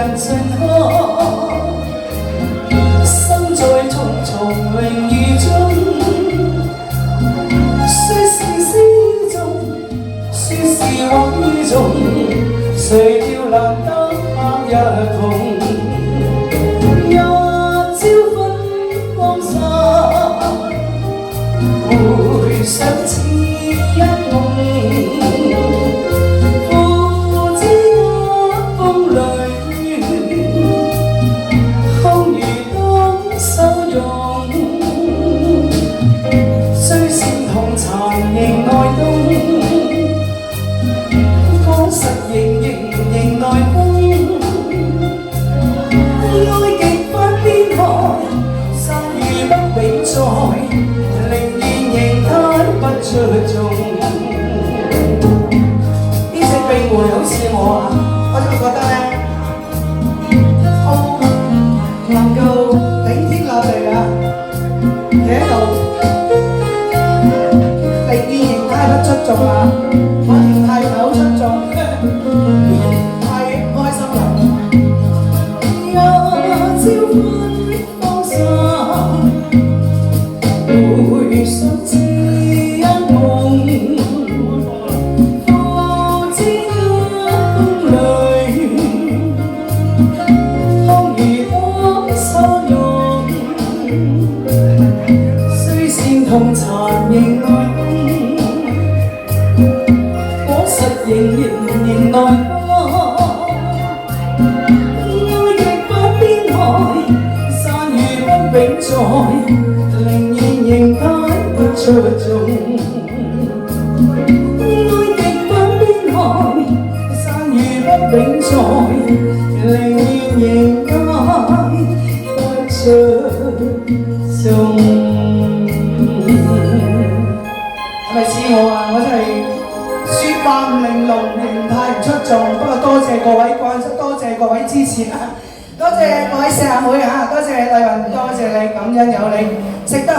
人情客，生在重重榮譽中，說是詩中，說是畫於中，誰料難得百日紅。日朝分光散，回想似一夢。仍內冬，果實仍內風。愛極不邊開，散如不永在，寧願仍帶不出眾。呢隻臂回好似我啊，我就覺得咧，我能夠頂天立地啊，企喺度。出眾啊！我嫌太好出眾，太開心啦！日朝分芳散，回想似一夢，復知一風裏，空如當初用，雖善同殘仍內風。仍內花，愛極不邊開，散如不永在，寧願仍帶不出眾。愛極不邊開，散如不永在，寧願仍帶不出眾。係咪似我啊？我真係〜説話唔玲瓏，形態唔出眾，不過多謝各位關心，多謝各位支持啊！多謝各位四阿妹啊！多謝麗雲，多謝你，感恩有你，食得。